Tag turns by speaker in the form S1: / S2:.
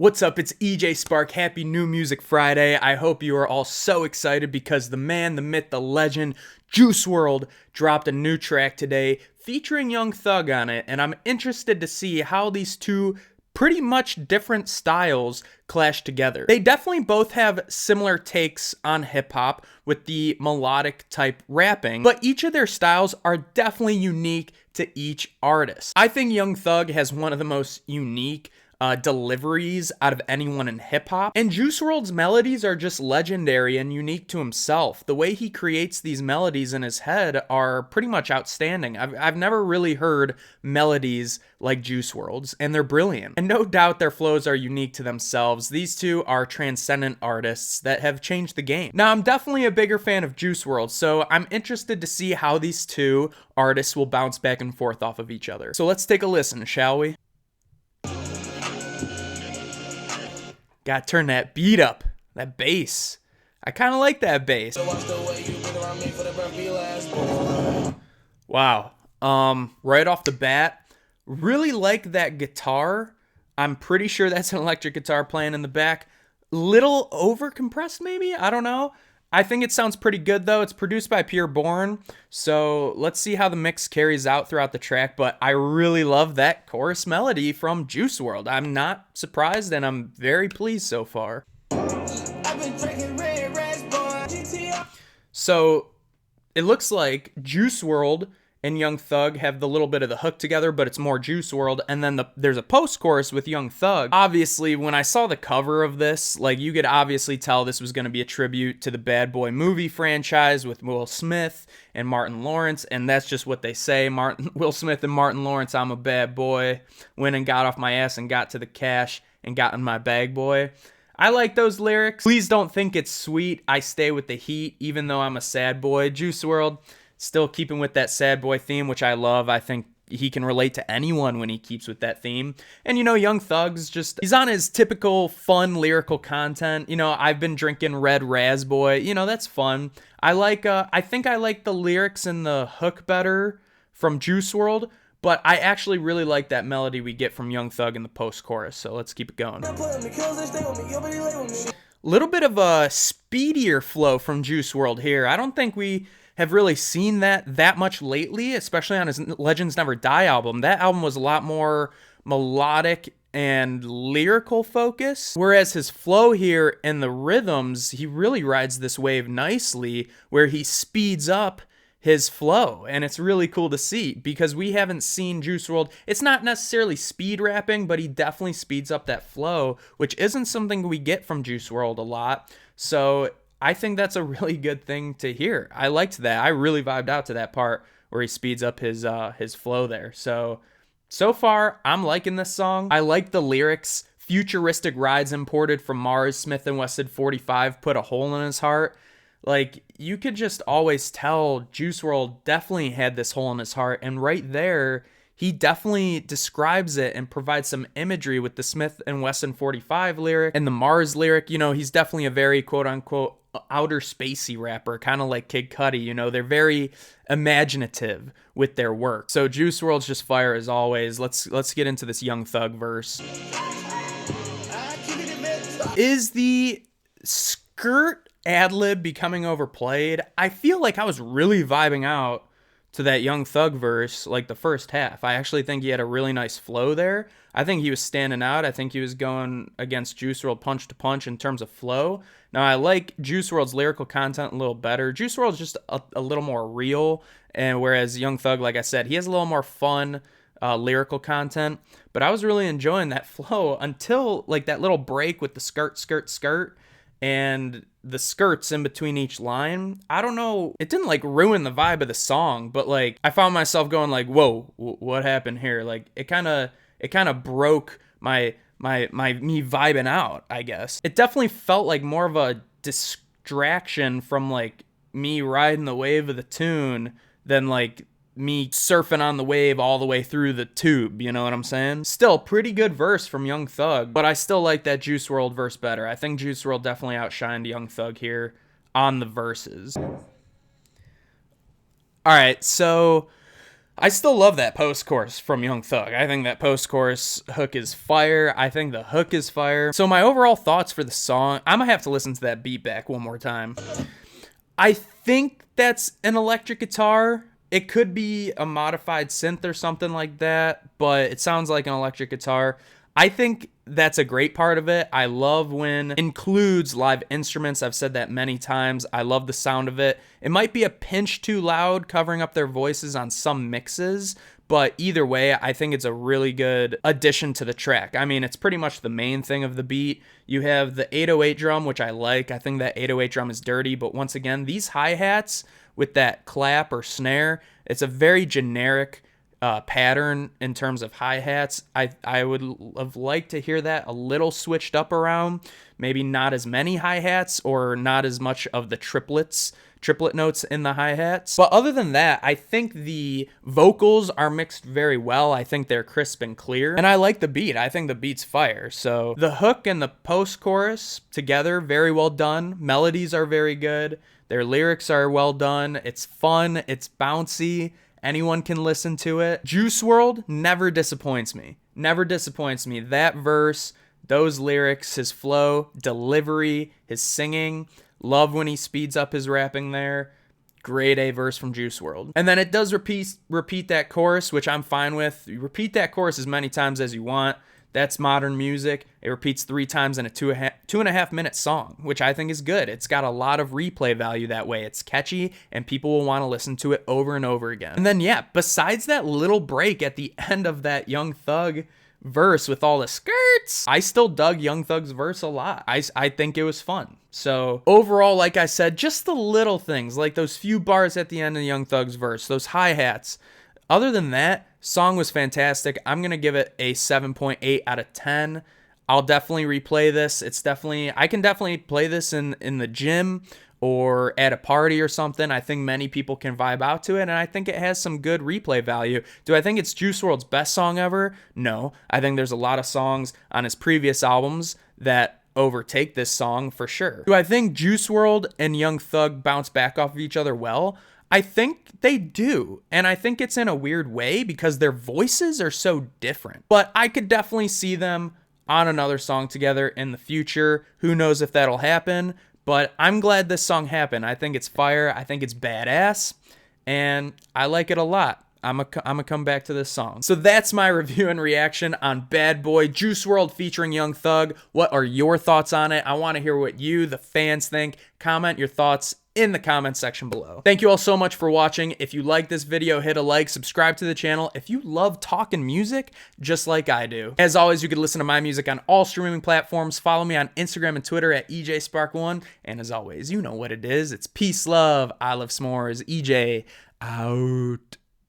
S1: What's up? It's EJ Spark. Happy New Music Friday. I hope you are all so excited because the man, the myth, the legend, Juice WRLD dropped a new track today featuring Young Thug on it, and I'm interested to see how these two pretty much different styles clash together. They definitely both have similar takes on hip-hop with the melodic type rapping, but each of their styles are definitely unique to each artist. I think Young Thug has one of the most unique deliveries out of anyone in hip-hop, and Juice WRLD's melodies are just legendary and unique to himself. The way he creates these melodies in his head are pretty much outstanding. I've never really heard melodies like Juice WRLD's, and they're brilliant. And no doubt their flows are unique to themselves. These two are transcendent artists that have changed the game. Now, I'm definitely a bigger fan of Juice WRLD, so I'm interested to see how these two artists will bounce back and forth off of each other. So let's take a listen, shall we? Gotta turn that beat up, that bass. I kind of like that bass. Wow. Right off the bat, really like that guitar. I'm pretty sure that's an electric guitar playing in the back. Little over compressed maybe? I don't know. I think it sounds pretty good though. It's produced by Pi'erre Bourne, so let's see how the mix carries out throughout the track, but I really love that chorus melody from Juice WRLD. I'm not surprised and I'm very pleased so far. So it looks like Juice WRLD and Young Thug have the little bit of the hook together, but it's more Juice WRLD, and then there's a post-chorus with Young Thug. Obviously, when I saw the cover of this, like, you could obviously tell this was going to be a tribute to the Bad Boy movie franchise with Will Smith and Martin Lawrence, and that's just what they say. Will Smith and Martin Lawrence, I'm a bad boy, went and got off my ass and got to the cash and got in my bag, boy. I like those lyrics. Please don't think it's sweet, I stay with the heat, even though I'm a sad boy. Juice WRLD, still keeping with that sad boy theme, which I love. I think he can relate to anyone when he keeps with that theme. And, you know, Young Thug's he's on his typical fun lyrical content. You know, I've been drinking Red Raz Boy. You know, that's fun. I think I like the lyrics and the hook better from Juice WRLD, but I actually really like that melody we get from Young Thug in the post-chorus. So let's keep it going. Little bit of a speedier flow from Juice WRLD here. I don't think we have really seen that much lately, especially on his Legends Never Die album. That album was a lot more melodic and lyrical focus, whereas his flow here and the rhythms, he really rides this wave nicely where he speeds up his flow, and it's really cool to see because we haven't seen Juice WRLD. It's not necessarily speed rapping, but he definitely speeds up that flow, which isn't something we get from Juice WRLD a lot. So I think that's a really good thing to hear. I liked that. I really vibed out to that part where he speeds up his flow there. So far, I'm liking this song. I like the lyrics. Futuristic rides imported from Mars. Smith & Wesson 45 put a hole in his heart. Like, you could just always tell Juice WRLD definitely had this hole in his heart. And right there, he definitely describes it and provides some imagery with the Smith & Wesson 45 lyric and the Mars lyric. You know, he's definitely a very quote-unquote outer spacey rapper, kind of like Kid Cudi. You know, they're very imaginative with their work. So Juice WRLD's just fire as always. Let's get into this Young Thug verse. Is the skirt ad-lib becoming overplayed? I feel like I was really vibing out to that Young Thug verse, like the first half. I actually think he had a really nice flow there. I think he was standing out. I think he was going against Juice WRLD punch to punch in terms of flow. Now, I like Juice WRLD's lyrical content a little better. Juice WRLD's just a little more real, and whereas Young Thug, like I said, he has a little more fun lyrical content. But I was really enjoying that flow until like that little break with the skirt, and the skirts in between each line. I don't know, it didn't like ruin the vibe of the song, but like I found myself going like, whoa, what happened here? Like it kind of broke me vibing out, I guess. It definitely felt like more of a distraction from like me riding the wave of the tune than like me surfing on the wave all the way through the tube, you know what I'm saying? Still, pretty good verse from Young Thug, but I still like that Juice WRLD verse better. I think Juice WRLD definitely outshined Young Thug here on the verses. Alright, so I still love that post-chorus from Young Thug. I think that post-chorus hook is fire. I think the hook is fire. So my overall thoughts for the song, I'm gonna have to listen to that beat back one more time. I think that's an electric guitar. It could be a modified synth or something like that, but it sounds like an electric guitar. I think that's a great part of it. I love when it includes live instruments. I've said that many times. I love the sound of it. It might be a pinch too loud covering up their voices on some mixes, but either way, I think it's a really good addition to the track. I mean, it's pretty much the main thing of the beat. You have the 808 drum, which I like. I think that 808 drum is dirty, but once again, these hi-hats with that clap or snare, it's a very generic pattern in terms of hi-hats. I would have liked to hear that a little switched up around, maybe not as many hi-hats or not as much of the triplet notes in the hi-hats. But other than that, I think the vocals are mixed very well. I think they're crisp and clear, and I like the beat. I think the beat's fire. So the hook and the post-chorus together, very well done. Melodies are very good. Their lyrics are well done. It's fun. It's bouncy. Anyone can listen to it. Juice WRLD never disappoints me. Never disappoints me. That verse, those lyrics, his flow, delivery, his singing. Love when he speeds up his rapping there. Grade A verse from Juice WRLD. And then it does repeat that chorus, which I'm fine with. You repeat that chorus as many times as you want. That's modern music. It repeats 3 times in a 2.5 minute song, which I think is good. It's got a lot of replay value that way. It's catchy, and people will want to listen to it over and over again. And then, yeah, besides that little break at the end of that Young Thug verse with all the skirts, I still dug Young Thug's verse a lot. I think it was fun. So overall, like I said, just the little things, like those few bars at the end of Young Thug's verse, those hi-hats. Other than that, song was fantastic. I'm going to give it a 7.8 out of 10. I'll definitely replay this. I can definitely play this in the gym or at a party or something. I think many people can vibe out to it, and I think it has some good replay value. Do I think it's Juice WRLD's best song ever? No. I think there's a lot of songs on his previous albums that overtake this song for sure. Do I think Juice WRLD and Young Thug bounce back off of each other well? I think they do, and I think it's in a weird way because their voices are so different. But I could definitely see them on another song together in the future. Who knows if that'll happen, but I'm glad this song happened. I think it's fire, I think it's badass, and I like it a lot. I'm gonna come back to this song. So that's my review and reaction on Bad Boy, Juice WRLD featuring Young Thug. What are your thoughts on it? I want to hear what you, the fans, think. Comment your thoughts in the comment section below. Thank you all so much for watching. If you like this video, hit a like, subscribe to the channel if you love talking music just like I do. As always, you can listen to my music on all streaming platforms. Follow me on Instagram and Twitter at EJSpark1. And as always, you know what it is. It's peace, love, I love s'mores. EJ out.